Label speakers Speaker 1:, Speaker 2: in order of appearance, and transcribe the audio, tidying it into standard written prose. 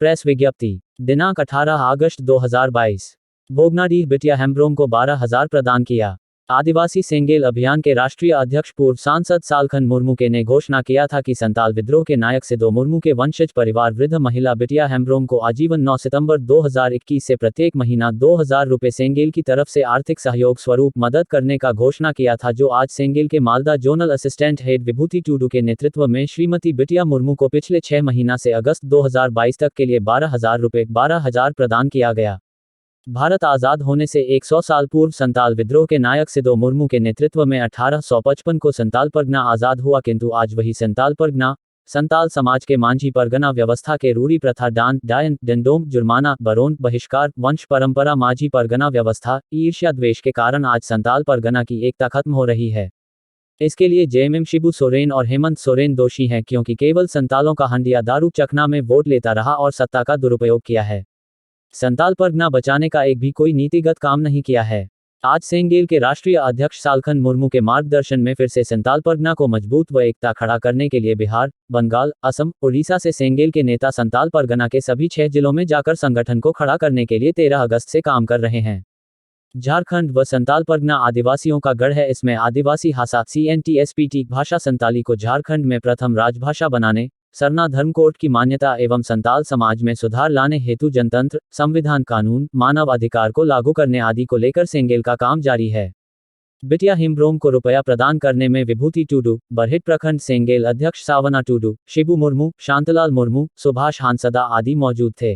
Speaker 1: Press विज्ञप्ति दिनांक 18 अगस्त 2022। भोगनाडीह बिटिया हेम्ब्रोम को 12,000 प्रदान किया। आदिवासी सेंगेल अभियान के राष्ट्रीय अध्यक्ष पूर्व सांसद सालखन मुर्मू के ने घोषणा किया था कि संताल विद्रोह के नायक सिदो मुर्मू के वंशज परिवार वृद्ध महिला बिटिया हेम्ब्रोम को आजीवन 9 सितंबर 2021 से प्रत्येक महीना 2,000 रुपये सेंगेल की तरफ से आर्थिक सहयोग स्वरूप मदद करने का घोषणा किया था, जो आज सेंगेल के मालदा जोनल असिस्टेंट हेड विभूति टूडू के नेतृत्व में श्रीमती बिटिया मुर्मू को पिछले 6 महीना से अगस्त 2022 तक के लिए 12,000 प्रदान किया गया। भारत आज़ाद होने से 100 साल पूर्व संताल विद्रोह के नायक सिदो मुर्मू के नेतृत्व में 1855 को संताल परगना आज़ाद हुआ, किंतु आज वही संताल परगना संताल समाज के मांझी परगना व्यवस्था के रूढ़ी प्रथा डायन डंडोम जुर्माना बरोन बहिष्कार वंश परंपरा माझी परगना व्यवस्था ईर्ष्या द्वेष के कारण आज संताल परगना की एकता खत्म हो रही है। इसके लिए जेएमएम शिबू सोरेन और हेमंत सोरेन दोषी हैं, क्योंकि केवल संतालों का हंडिया दारू चखना में वोट लेता रहा और सत्ता का दुरुपयोग किया है। संताल परगना बचाने का एक भी कोई नीतिगत काम नहीं किया है। आज सेंगेल के राष्ट्रीय अध्यक्ष सालखन मुर्मू के मार्गदर्शन में फिर से संताल परगना को मजबूत व एकता खड़ा करने के लिए बिहार, बंगाल, असम, उड़ीसा से सेंगेल के नेता संताल परगना के सभी 6 जिलों में जाकर संगठन को खड़ा करने के लिए 13 अगस्त से काम कर रहे हैं। झारखंड व संताल परगना आदिवासियों का गढ़ है। इसमें आदिवासी भाषा CNTSPT भाषा संताली को झारखंड में प्रथम राजभाषा बनाने, सरना धर्म कोड की मान्यता एवं संताल समाज में सुधार लाने हेतु जनतंत्र, संविधान, कानून, मानव अधिकार को लागू करने आदि को लेकर सेंगेल का काम जारी है। बिटिया हेम्ब्रोम को रुपया प्रदान करने में विभूति टूडू, बरहेट प्रखंड सेंगेल अध्यक्ष सावना टूडू, शिबू मुर्मू, शांतलाल मुर्मू, सुभाष हांसदा आदि मौजूद थे।